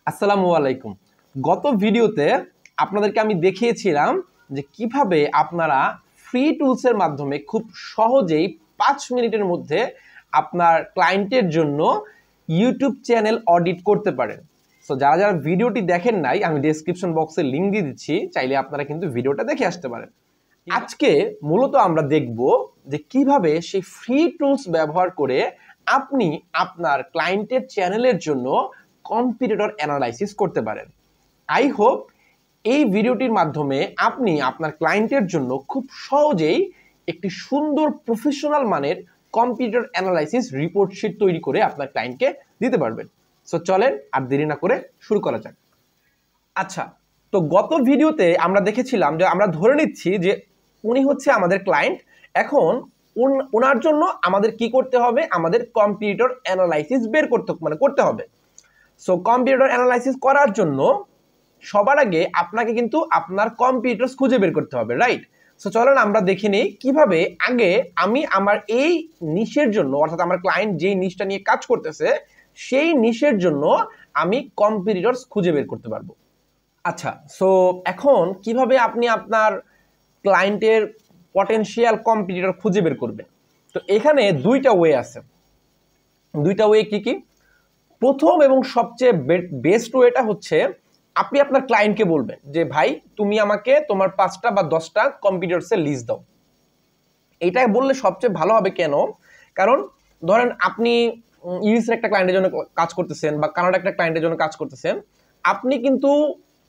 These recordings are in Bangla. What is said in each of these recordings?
আসসালামু আলাইকুম। গত ভিডিওতে আপনাদেরকে আমি দেখিয়েছিলাম যে কিভাবে আপনারা ফ্রি টুলসের মাধ্যমে খুব সহজেই 5 মিনিটের মধ্যে আপনার ক্লায়েন্টের জন্য ইউটিউব চ্যানেল অডিট করতে পারেন। সো যারা যারা ভিডিওটি দেখেন নাই, আমি ডেসক্রিপশন বক্সে লিংক দিয়ে দিচ্ছি, চাইলে আপনারা কিন্তু ভিডিওটা দেখে আসতে পারেন। আজকে মূলত আমরা দেখব যে কিভাবে সেই ফ্রি টুলস ব্যবহার করে আপনি আপনার ক্লায়েন্টের চ্যানেলের জন্য কম্পিটিটর অ্যানালাইসিস করতে পারেন। আই হোপ এই ভিডিওটির মাধ্যমে আপনি আপনার ক্লায়েন্টের জন্য খুব সহজেই একটি সুন্দর প্রফেশনাল মানের কম্পিটিটর অ্যানালাইসিস রিপোর্ট শিট তৈরি করে আপনার ক্লায়েন্টকে দিতে পারবেন। সো চলেন আর দেরি না করে শুরু করা যাক। আচ্ছা, তো গত ভিডিওতে আমরা দেখেছিলাম যে আমরা ধরে নিচ্ছি যে উনি হচ্ছে আমাদের ক্লায়েন্ট। এখন ওনার জন্য আমাদের কি করতে হবে? আমাদের কম্পিটিটর অ্যানালাইসিস বের করতে হবে। সো কম্পিটিটর অ্যানালাইসিস করার জন্য সবার আগে আপনাকে কিন্তু আপনার কম্পিটিটরস খুঁজে বের করতে হবে, রাইট? সো চলেন আমরা দেখে নিই কিভাবে আগে আমি আমার এই নিশের জন্য, অর্থাৎ আমার ক্লায়েন্ট যেই নিশটা নিয়ে কাজ করতেছে সেই নিশের জন্য আমি কম্পিটিটরস খুঁজে বের করতে পারবো। আচ্ছা, সো এখন কিভাবে আপনি আপনার ক্লায়েন্টের পটেনশিয়াল কম্পিটিটর খুঁজে বের করবেন? তো এখানে দুইটা ওয়ে আছে। দুইটা ওয়ে কি কি? প্রথম এবং সবচেয়ে বেস্ট ওয়েটা হচ্ছে আপনি আপনার ক্লায়েন্টকে বলবেন যে ভাই, তুমি আমাকে তোমার 5টা বা 10টা কম্পিটিটরসের লিস্ট দাও। এটা বললে সবচেয়ে ভালো হবে। কেন? কারণ ধরেন আপনি ইউএসের একটা ক্লায়েন্টের জন্য কাজ করতেছেন বা কানাডার একটা ক্লায়েন্টের জন্য কাজ করতেছেন, আপনি কিন্তু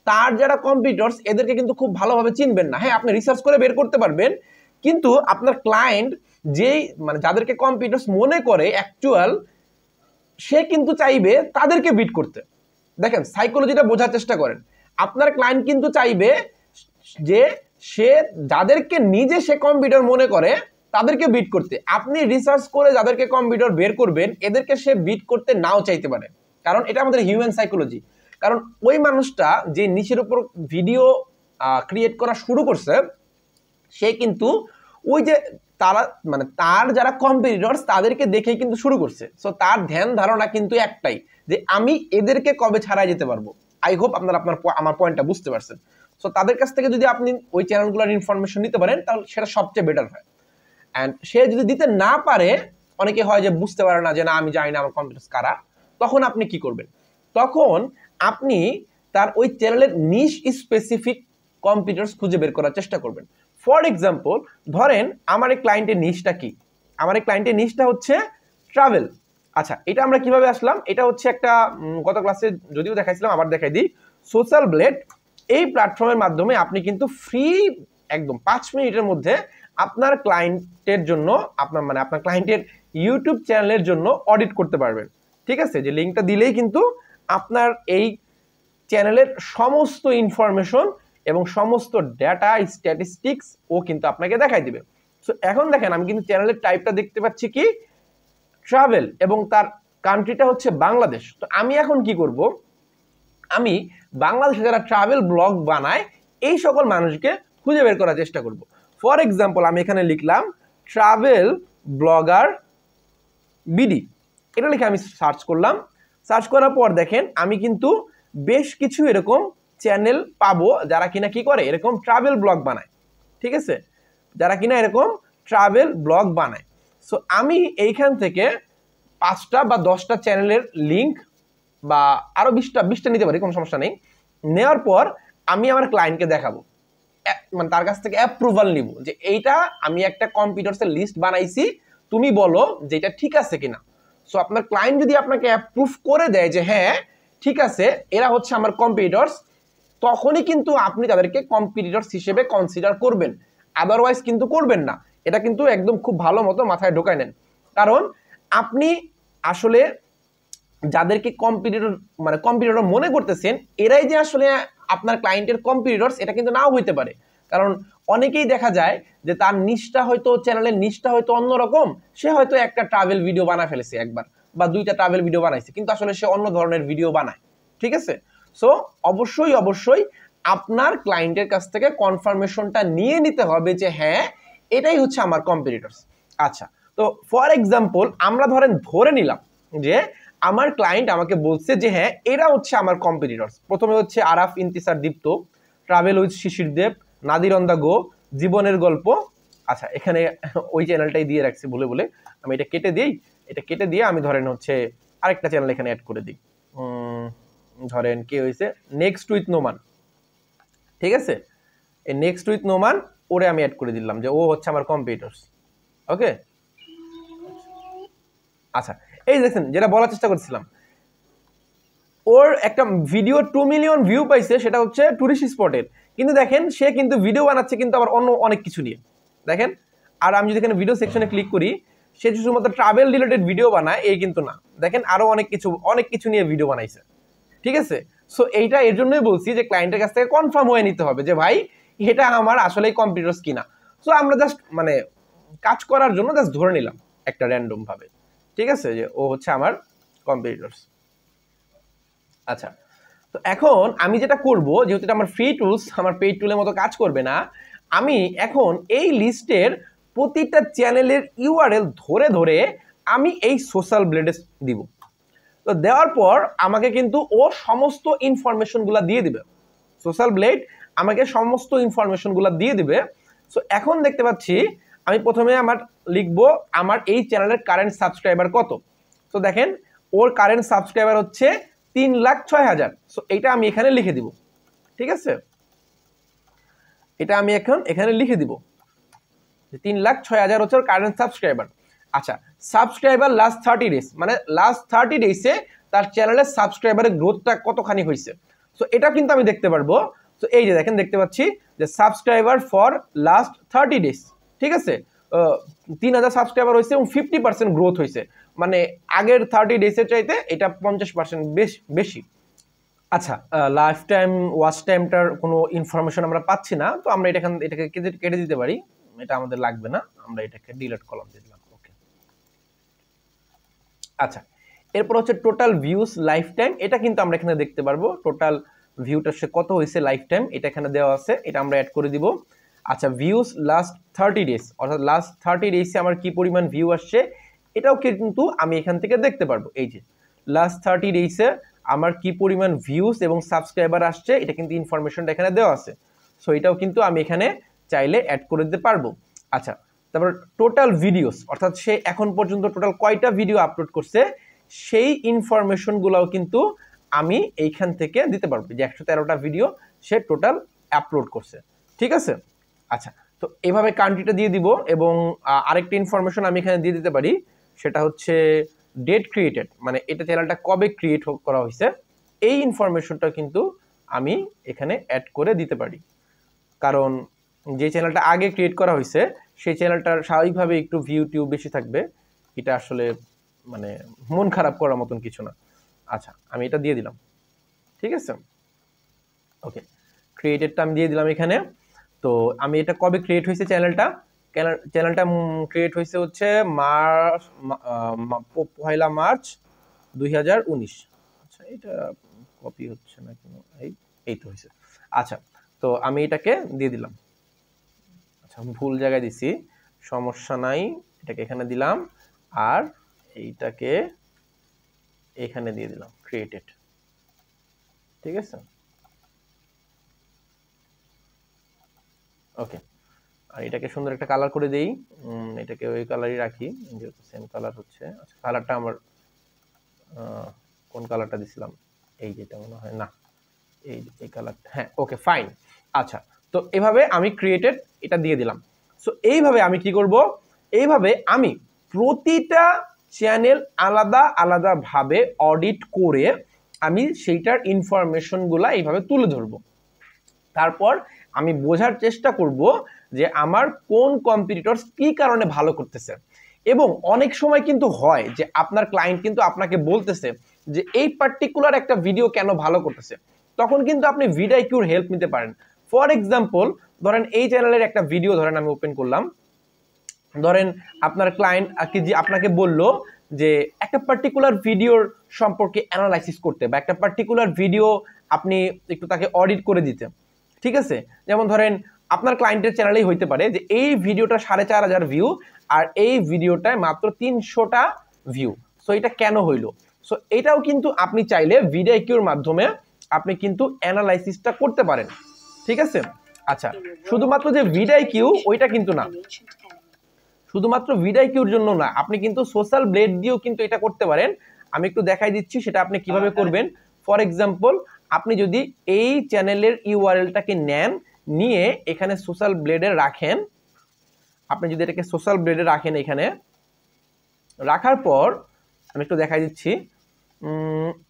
তার যারা কম্পিটিটরস এদেরকে কিন্তু খুব ভালোভাবে চিনবেন না। হ্যাঁ, আপনি রিসার্চ করে বের করতে পারবেন, কিন্তু আপনার ক্লায়েন্ট যেই যাদেরকে কম্পিটিটরস মনে করে অ্যাকচুয়াল, সে কিন্তু চাইবে তাদেরকে বিট করতে। দেখেন, সাইকোলজিটা বোঝার চেষ্টা করেন। আপনার ক্লায়েন্ট কিন্তু চাইবে যে সে যাদেরকে নিজে সে কম্পিটিটর মনে করে তাদেরকে বিট করতে। আপনি রিসার্চ করে যাদেরকে কম্পিটিটর বের করবেন, এদেরকে সে বিট করতে নাও চাইতে পারে, কারণ এটা আমাদের হিউম্যান সাইকোলজি। কারণ ওই মানুষটা যে নিচের উপর ভিডিও ক্রিয়েট করা শুরু করছে, সে কিন্তু ওই যে তারা তার যারা কম্পিটিটরস তাদেরকে দেখেই কিন্তু শুরু করছে। সো তার ধ্যান ধারণা কিন্তু একটাই, যে আমি এদেরকে কবে ছাড়াই যেতে পারবো। আই হোপ আপনারা আমার পয়েন্টটা বুঝতে পারছেন। সো তাদের কাছ থেকে যদি আপনি ওই চ্যানেলগুলোর ইনফরমেশন নিতে পারেন, তাহলে সেটা সবচেয়ে বেটার হয়। অ্যান্ড সে যদি দিতে না পারে, অনেকে হয় যে বুঝতে পারে না, যে না আমি জানি না আমার কম্পিটিটরস কারা, তখন আপনি কি করবেন? তখন আপনি তার ওই চ্যানেলের নিশ স্পেসিফিক কম্পিটিটরস খুঁজে বের করার চেষ্টা করবেন। ফর এক্সাম্পল, ধরেন আমার এই ক্লায়েন্টের নিশটা কি? আমার এই ক্লায়েন্টের নিশটা হচ্ছে ট্রাভেল। আচ্ছা, এটা আমরা কিভাবে আসলাম? এটা হচ্ছে একটা গত ক্লাসে যদিও দেখাইছিলাম, আবার দেখাই দিই। সোশ্যাল ব্লেড এই প্ল্যাটফর্মের মাধ্যমে আপনি কিন্তু ফ্রি একদম 5 মিনিটের মধ্যে আপনার ক্লায়েন্টের জন্য আপনার ক্লায়েন্টের ইউটিউব চ্যানেলের জন্য অডিট করতে পারবেন। ঠিক আছে, যে লিঙ্কটা দিলেই কিন্তু আপনার এই চ্যানেলের সমস্ত ইনফরমেশন এবং সমস্ত ডেটা স্ট্যাটিস্টিক্স ও কিন্তু আপনাকে দেখাই দিবে। সো এখন দেখেন, আমি কিন্তু চ্যানেলের টাইপটা দেখতে পাচ্ছি কি? ট্রাভেল, এবং তার কান্ট্রিটা হচ্ছে বাংলাদেশ। তো আমি এখন কি করব? আমি বাংলাদেশে যারা ট্রাভেল ব্লগ বানায় এই সকল মানুষকে খুঁজে বের করার চেষ্টা করব। ফর এক্সাম্পল, আমি এখানে লিখলাম ট্রাভেল ব্লগার বিডি, এটা লিখে আমি সার্চ করলাম। সার্চ করার পর দেখেন, আমি কিন্তু বেশ কিছু এরকম চ্যানেল পাবো যারা কিনা কি করে, এরকম ট্রাভেল ব্লগ বানায়। ঠিক আছে, যারা কিনা এরকম ট্রাভেল ব্লগ বানায়। সো আমি এইখান থেকে 5টা বা 10টা চ্যানেলের লিঙ্ক বা আরো 20টা নিতে পারি, কোনো সমস্যা নেই। নেওয়ার পর আমি আমার ক্লায়েন্টকে দেখাবো, তার কাছ থেকে অ্যাপ্রুভাল নিব যে এইটা আমি একটা কম্পিটিটরসের লিস্ট বানাইছি, তুমি বলো যে এটা ঠিক আছে কিনা। সো আপনার ক্লায়েন্ট যদি আপনাকে অ্যাপ্রুভ করে দেয় যে হ্যাঁ ঠিক আছে, এরা হচ্ছে আমার কম্পিটিটরস, তখনই কিন্তু আপনি তাদেরকে কম্পিটিটরস হিসেবে কনসিডার করবেন। আদারওয়াইজ কিন্তু করবেন না। এটা কিন্তু একদম খুব ভালো মতো মাথায় ঢোকায় নেন। কারণ আপনি আসলে যাদেরকে কম্পিটিটর মনে করতেছেন, এরাই যে আসলে আপনার ক্লায়েন্টের কম্পিটিটরস, এটা কিন্তু নাও হইতে পারে। কারণ অনেকেই দেখা যায় যে তার নিশটা হয়তো, চ্যানেলের নিশটা হয়তো অন্যরকম, সে হয়তো একটা ট্রাভেল ভিডিও বানায় ফেলেছে একবার, বা 2টা ট্রাভেল ভিডিও বানাইছে, কিন্তু আসলে সে অন্য ধরনের ভিডিও বানায়। ঠিক আছে, সো অবশ্যই আপনার ক্লায়েন্টের কাছ থেকে কনফার্মেশনটা নিয়ে নিতে হবে যে হ্যাঁ এটাই হচ্ছে আমার কম্পিটিটরস। আচ্ছা, তো ফর এক্সাম্পল আমরা ধরে নিলাম যে আমার ক্লায়েন্ট আমাকে বলছে যে হ্যাঁ এরা হচ্ছে আমার কম্পিটিটরস। প্রথমে হচ্ছে Araf Intisar Dipto, travel with Shishir Dev, Nadir on the go, জীবনের গল্প। আচ্ছা এখানে ওই চ্যানেলটাই দিয়ে রাখছি বলে বলে আমি এটা কেটে দিই। এটা কেটে দিয়ে আমি ধরেন হচ্ছে আরেকটা চ্যানেল এখানে অ্যাড করে দিই। ধরেন কে হয়েছে নেক্সট উইথ নোমান, ঠিক আছে, এই নেক্সট উইথ নোমান ওরে আমি অ্যাড করে দিলাম যে ও হচ্ছে আমার কম্পিটিটরস। ওকে আচ্ছা এই দেখছেন যেটা বলার চেষ্টা করছিলাম, ওর একটা ভিডিও 2 মিলিয়ন ভিউ পাইছে, সেটা হচ্ছে টুরিস্ট স্পটের, কিন্তু দেখেন সে কিন্তু ভিডিও বানাচ্ছে কিন্তু আবার অন্য অনেক কিছু নিয়ে দেখেন। আর আমি যদি এখানে ভিডিও সেকশনে ক্লিক করি, সে শুধুমাত্র ট্রাভেল রিলেটেড ভিডিও বানায় এই কিন্তু না, দেখেন আরো অনেক কিছু নিয়ে ভিডিও বানাইছে, ঠিক আছে। সো এইটা এর জন্যই বলছি যে ক্লায়েন্টের কাছ থেকে কনফার্ম হয়ে নিতে হবে যে ভাই এটা আমার আসলেই কম্পিটিটরস কিনা। সো আমরা জাস্ট মানে কাজ করার জন্য জাস্ট ধরে নিলাম একটা র্যান্ডম ভাবে, ঠিক আছে, যে ও হচ্ছে আমার কম্পিটিটরস। আচ্ছা তো এখন আমি যেটা করব, যেহেতু এটা আমার ফ্রি টুলস, আমার পেইড টুলের মতো কাজ করবে না, আমি এখন এই লিস্টের প্রতিটা চ্যানেলের ইউআরএল ধরে ধরে আমি এই সোশ্যাল ব্লেডে দিব। তো দেওয়ার পর আমাকে কিন্তু ও সমস্ত ইনফরমেশনগুলো দিয়ে দিবে, সোশ্যাল ব্লেড আমাকে সমস্ত ইনফরমেশনগুলো দিয়ে দিবে। সো এখন দেখতে পাচ্ছি আমি প্রথমে আমার লিখবো আমার এই চ্যানেলের কারেন্ট সাবস্ক্রাইবার কত। তো দেখেন ওর কারেন্ট সাবস্ক্রাইবার হচ্ছে 3,06,000। সো এটা আমি এখানে লিখে দিব, ঠিক আছে, এটা আমি এখন এখানে লিখে দিব 3,06,000 হচ্ছে ওর কারেন্ট সাবস্ক্রাইবার। আচ্ছা সাবস্ক্রাইবার লাস্ট 30 ডেজ, মানে লাস্ট 30 ডেজে তার চ্যানেলের সাবস্ক্রাইবারের গ্রোথটা কতখানি হয়েছে, সো এটা কিন্তু আমি দেখতে পারবো। তো এই যে দেখেন দেখতে পাচ্ছি যে সাবস্ক্রাইবার ফর লাস্ট 30 ডেজ, ঠিক আছে, 3,000 সাবস্ক্রাইবার হয়েছে এবং 50% গ্রোথ হয়েছে, মানে আগের 30 ডেজের চাইতে এটা 50% বেশি। আচ্ছা লাইফ টাইম ওয়াচ টাইমটার কোনো ইনফরমেশন আমরা পাচ্ছি না, তো আমরা এটাকে কেটে দিতে পারি, এটা আমাদের লাগবে না, আমরা এটাকে ডিলিট কলাম দিয়ে দিলাম। ওকে আচ্ছা এরপর হচ্ছে টোটাল ভিউজ লাইফ টাইম, এটা কিন্তু আমরা এখানে দেখতে পারবো টোটাল ভিউটা সে কত হয়েছে লাইফ টাইম, এটা এখানে দেওয়া আছে, এটা আমরা অ্যাড করে দিব। আচ্ছা ভিউজ লাস্ট 30 ডেজ, অর্থাৎ লাস্ট 30 ডেজে আমার কি পরিমাণ ভিউ আসছে এটাও কিন্তু আমি এখান থেকে দেখতে পারবো। এই যে লাস্ট 30 ডেজে আমার কি পরিমাণ ভিউজ এবং সাবস্ক্রাইবার আসছে এটা কিন্তু ইনফরমেশনটা এখানে দেওয়া আছে। সো এটাও কিন্তু আমি এখানে চাইলে অ্যাড করে দিতে পারবো। আচ্ছা তারপর টোটাল ভিডিওস, অর্থাৎ সে এখন পর্যন্ত টোটাল কয়টা ভিডিও আপলোড করছে সেই ইনফরমেশনগুলোও কিন্তু আমি এইখান থেকে দিতে পারবো, যে 113টা ভিডিও সে টোটাল আপলোড করছে, ঠিক আছে। আচ্ছা তো এভাবে কান্ট্রিটা দিয়ে দিব এবং আরেকটা ইনফরমেশন আমি এখানে দিয়ে দিতে পারি, সেটা হচ্ছে ডেট ক্রিয়েটেড, মানে এটা চ্যানেলটা কবে ক্রিয়েট করা হয়েছে এই ইনফরমেশনটা কিন্তু আমি এখানে অ্যাড করে দিতে পারি, কারণ যে চ্যানেলটা আগে ক্রিয়েট করা হয়েছে সেই চ্যানেলটার স্বাভাবিকভাবে একটু ভিউ টিউ বেশি থাকবে, এটা আসলে মানে মন খারাপ করার মতন কিছু না। আচ্ছা আমি এটা দিয়ে দিলাম, ঠিক আছে, ওকে ক্রিয়েটেডটা আমি দিয়ে দিলাম এখানে। তো আমি এটা কবে ক্রিয়েট হয়েছে চ্যানেলটা ক্রিয়েট হয়েছে হচ্ছে পয়লা মার্চ 2019। আচ্ছা এটা কপি হচ্ছে না কেন, এই তো হয়েছে। আচ্ছা তো আমি এটাকে দিয়ে দিলাম, আচ্ছা ভুল জায়গায় দিছি, সমস্যা নাই, এটাকে এখানে দিলাম আর এইটাকে এখানে দিয়ে দিলাম ক্রিয়েটেড, ঠিক আছে, ওকে। আর এটাকে সুন্দর একটা কালার করে দেই, এটাকে ওই কালারই রাখি যেহেতু সেম কালার হচ্ছে। আচ্ছা কালারটা আমার কোন কালারটা দিছিলাম, এই যেটা মনে হয় না, এই কালারটা, হ্যাঁ ওকে ফাইন। আচ্ছা তো এভাবে আমি ক্রিয়েটেড এটা দিয়ে দিলাম। সো এইভাবে আমি কি করব, এইভাবে আমি প্রতিটা চ্যানেল আলাদা আলাদাভাবে অডিট করে আমি সেইটার ইনফরমেশনগুলো এইভাবে তুলে ধরবো। তারপর আমি বোঝার চেষ্টা করব যে আমার কোন কম্পিটিটরস কি কারণে ভালো করতেছে। এবং অনেক সময় কিন্তু হয় যে আপনার ক্লায়েন্ট কিন্তু আপনাকে বলতেছে যে এই পার্টিকুলার একটা ভিডিও কেন ভালো করতেছে, তখন কিন্তু আপনি ভিডিওর হেল্প নিতে পারেন। ফর এক্সাম্পল ধরেন এই চ্যানেলের একটা ভিডিও ধরেন আমি ওপেন করলাম, ধরেন আপনার ক্লায়েন্ট যে আপনাকে বলল যে একটা পার্টিকুলার ভিডিওর সম্পর্কে অ্যানালাইসিস করতে বা একটা পার্টিকুলার ভিডিও আপনি একটু তাকে অডিট করে দিতে, ঠিক আছে। যেমন ধরেন আপনার ক্লায়েন্টের চ্যানেলেই হইতে পারে যে এই ভিডিওটা 4,500 ভিউ আর এই ভিডিওটায় মাত্র 300টা ভিউ, সো এটা কেন হইলো। সো এটাও কিন্তু আপনি চাইলে ভিডিআইকিউর মাধ্যমে আপনি কিন্তু অ্যানালাইসিসটা করতে পারেন, ঠিক আছে। আচ্ছা, শুধুমাত্র যে ভিডিআইকিউ ওইটা কিন্তু না, শুধুমাত্র ভিডিআইকিউর জন্য না, আপনি কিন্তু সোশ্যাল ব্লেড দিয়েও কিন্তু এটা করতে পারেন। আমি একটু দেখাই দিচ্ছি সেটা আপনি কিভাবে করবেন। ফর এক্সাম্পল, আপনি যদি এই চ্যানেলের ইউআরএলটাকে নেন, নিয়ে এখানে সোশ্যাল ব্লেডে রাখেন, আপনি যদি এটাকে সোশ্যাল ব্লেডে রাখেন, এখানে রাখার পর আমি একটু দেখাই দিচ্ছি,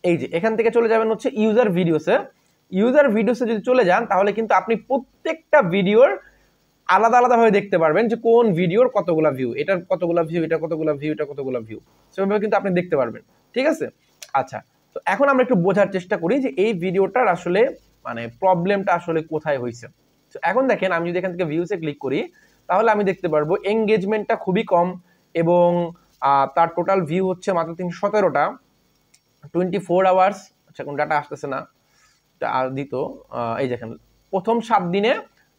এই যে এখান থেকে চলে যাবেন হচ্ছে ইউজার ভিডিওসে। ইউজার ভিডিওসে যদি চলে যান তাহলে কিন্তু আপনি প্রত্যেকটা ভিডিওর আলাদা আলাদাভাবে দেখতে পারবেন যে কোন ভিডিওর কতগুলা ভিউ, এটার কতগুলা ভিউ, এটা কতগুলা ভিউ, এটা কতগুলা ভিউ, সেভাবে কিন্তু আপনি দেখতে পারবেন, ঠিক আছে। আচ্ছা, তো এখন আমরা একটু বোঝার চেষ্টা করি যে এই ভিডিওটার আসলে মানে প্রবলেমটা আসলে কোথায় হয়েছে। তো এখন দেখেন, আমি যদি এখান থেকে ভিউসে ক্লিক করি তাহলে আমি দেখতে পারবো এঙ্গেজমেন্টটা খুবই কম এবং তার টোটাল ভিউ হচ্ছে মাত্র 317টা, 24 আওয়ার্স। আচ্ছা, কোন ডাটা আসতেছে না দিত, এই দেখেন প্রথম 7 দিনে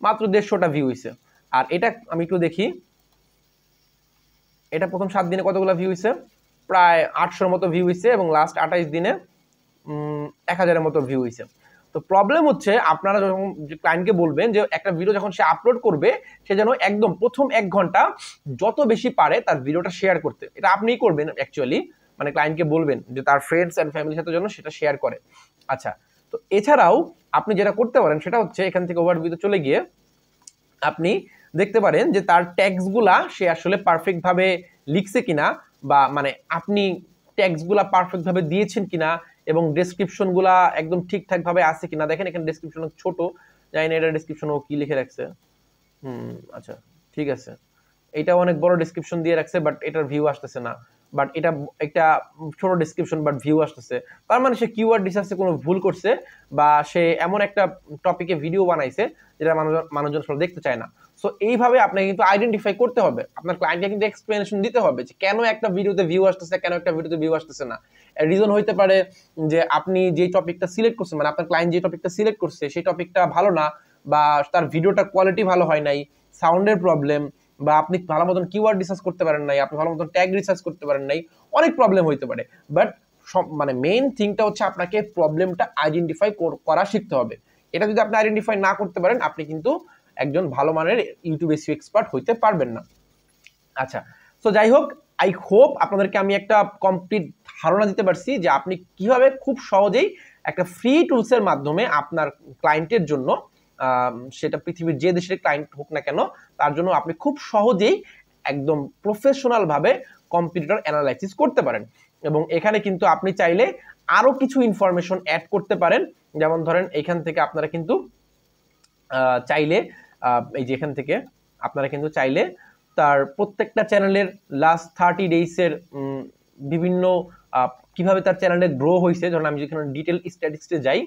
মাত্র 150টা ভিউ হয়েছে। আর এটা আমি একটু দেখি, এটা প্রথম 7 দিনে কতগুলো ভিউ হয়েছে, প্রায় 800-র মতো ভিউ হয়েছে এবং লাস্ট 28 দিনে 1000-এর মতো ভিউ হয়েছে। তো প্রবলেম হচ্ছে আপনারা যখন ক্লায়েন্টকে বলবেন যে একটা ভিডিও যখন সে আপলোড করবে সে যেন একদম প্রথম 1 ঘন্টা যত বেশি পারে তার ভিডিওটা শেয়ার করতে, এটা আপনিই করবেন অ্যাকচুয়ালি, মানে ক্লায়েন্টকে বলবেন যে তার ফ্রেন্ডস অ্যান্ড ফ্যামিলির সাথে যেন সেটা শেয়ার করে। আচ্ছা, তো এছাড়াও আপনি যেটা করতে পারেন সেটা হচ্ছে এখান থেকে ওভারভিউতে চলে গিয়ে আপনি দেখতে পারেন যে তার ট্যাগসগুলা সে আসলে পারফেক্টভাবে লিখছে কিনা, বা মানে আপনি ট্যাগসগুলা পারফেক্টভাবে দিয়েছেন কিনা এবং ডেসক্রিপশনগুলা একদম ঠিকঠাকভাবে আছে কিনা। দেখেন এখানে ডেসক্রিপশন ছোট, জানি না এটা ডেসক্রিপশন ও কি লিখে রাখছে। আচ্ছা, ঠিক আছে, এটা অনেক বড় ডেসক্রিপশন দিয়ে রাখছে বাট এটার ভিউ আসতেছে না, বাট এটা একটা ছোট ডেসক্রিপশন বাট ভিউ আসতেছে। তার মানে সে কিওয়ার্ড রিসার্চে কোনো ভুল করছে বা সে এমন একটা টপিকে ভিডিও বানাইছে যেটা মানুষজন আসলে দেখতে চায় না। সো এইভাবে আপনাকে কিন্তু আইডেন্টিফাই করতে হবে, আপনার ক্লায়েন্টকে কিন্তু এক্সপ্লেনেশন দিতে হবে যে কেন একটা ভিডিওতে ভিউ আসতেছে, কেন একটা ভিডিওতে ভিউ আসতেছে না। রিজন হইতে পারে যে আপনি যে টপিকটা সিলেক্ট করছেন, মানে আপনার ক্লায়েন্ট যে টপিকটা সিলেক্ট করছে সেই টপিকটা ভালো না, বা তার ভিডিওটা কোয়ালিটি ভালো হয় নাই, সাউন্ডের প্রবলেম, বা আপনি ভালো মতন কিওয়ার্ড রিসার্চ করতে পারেন নাই, আপনি ভালো মতন ট্যাগ রিসার্চ করতে পারেন নাই, অনেক প্রবলেম হইতে পারে। বাট মানে মেইন থিংটা হচ্ছে আপনাকে প্রবলেমটা আইডেন্টিফাই করা শিখতে হবে। এটা যদি আপনি আইডেন্টিফাই না করতে পারেন আপনি কিন্তু একজন ভালো মানের ইউটিউব এসইও এক্সপার্ট হইতে পারবেন না। আচ্ছা, তো যাই হোক, আই হোপ আপনাদেরকে আমি একটা কমপ্লিট ধারণা দিতে পারছি যে আপনি কিভাবে খুব সহজেই একটা ফ্রি টুলসের মাধ্যমে আপনার ক্লায়েন্টের জন্য, সেটা পৃথিবীর যে দেশের ক্লায়েন্ট হোক না কেন, তার জন্য আপনি খুব সহজেই একদম প্রফেশনাল ভাবে কম্পিটিটর অ্যানালাইসিস করতে পারেন। এবং এখানে কিন্তু আপনি চাইলে আরো কিছু ইনফরমেশন অ্যাড করতে পারেন, যেমন ধরেন এখান থেকে আপনারা কিন্তু চাইলে এই যে এখান থেকে আপনারা কিন্তু চাইলে তার প্রত্যেকটা চ্যানেলের লাস্ট 30 ডেইসের বিভিন্ন কিভাবে তার চ্যানেলে গ্রো হয়েছে, ধরেন আমি যেখানে ডিটেল স্ট্যাটিস্টিক্সে যাই,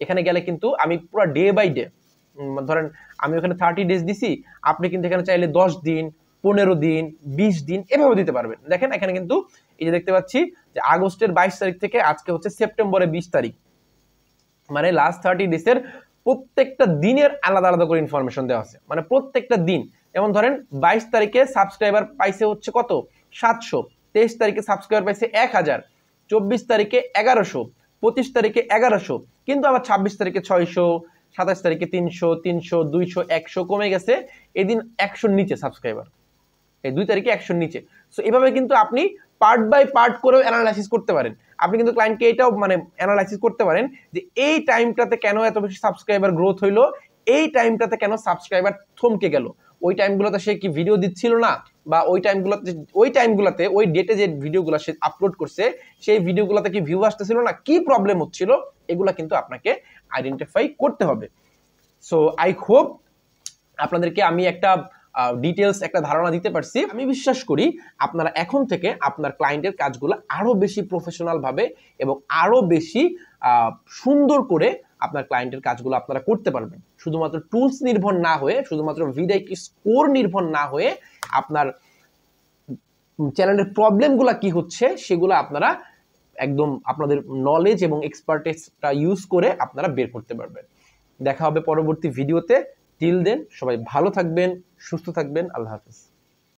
এখানে গেলে কিন্তু আমি পুরো ডে বাই ডে, ধরেন আমি ওখানে 30 ডেজ দিছি, আপনি কিন্তু এখানে চাইলে 10 দিন, 15 দিন, 20 দিন এভাবে দিতে পারবেন। দেখেন এখানে কিন্তু এই যে দেখতে পাচ্ছি যে আগস্টের 22 তারিখ থেকে আজকে হচ্ছে সেপ্টেম্বরের 20 তারিখ, মানে লাস্ট 30 ডেজের প্রত্যেকটা দিনের আলাদা আলাদা করে ইনফরমেশন দেওয়া আছে, মানে প্রত্যেকটা দিন। যেমন ধরেন 22 তারিখে সাবস্ক্রাইবার পাইছে হচ্ছে কত, 700, 23 তারিখে সাবস্ক্রাইবার পাইছে 1000, 24 তারিখে 1100, 25 তারিখে 1100, কিন্তু আবার 26 তারিখে 600, 27 তারিখে 300, 300, 200, 100 কমে গেছে, এদিন 100-র নিচে সাবস্ক্রাইবার, এই 2 তারিখে 100-র নিচে। সো এভাবে কিন্তু আপনি পার্ট বাই পার্ট করেও অ্যানালাইসিস করতে পারেন। আপনি কিন্তু ক্লায়েন্টকে এটাও মানে অ্যানালাইসিস করতে পারেন যে এই টাইমটাতে কেন এত বেশি সাবস্ক্রাইবার গ্রোথ হইলো, এই টাইমটাতে কেন সাবস্ক্রাইবার থমকে গেল, ওই টাইমগুলোতে সে কি ভিডিও দিচ্ছিল না, বা ওই টাইমগুলোতে ওই ডেটে যে ভিডিওগুলো সে আপলোড করছে সেই ভিডিওগুলোতে কি ভিউ আসতেছিল না, কি প্রবলেম হচ্ছিল, এগুলা কিন্তু আপনাকে আইডেন্টিফাই করতে হবে। সো আই হোপ আপনাদেরকে আমি একটা ডিটেলস একটা ধারণা দিতে পারছি। আমি বিশ্বাস করি আপনারা এখন থেকে আপনার ক্লায়েন্টের কাজগুলো আরো বেশি প্রফেশনাল ভাবে এবং আরো বেশি সুন্দর করে আপনার ক্লায়েন্টের কাজগুলো আপনারা করতে পারবেন, শুধুমাত্র টুলস নির্ভর না হয়ে, শুধুমাত্র ভিডিআইকিউ স্কোর নির্ভর না হয়ে আপনার চ্যানেলের প্রবলেমগুলো কি হচ্ছে সেগুলো আপনারা একদম আপনাদের নলেজ এবং এক্সপার্টিসটা ইউজ করে আপনারা বের করতে পারবেন। দেখা হবে পরবর্তী ভিডিওতে। টিল দেন সবাই ভালো থাকবেন, সুস্থ থাকবেন, আল্লাহ হাফেজ।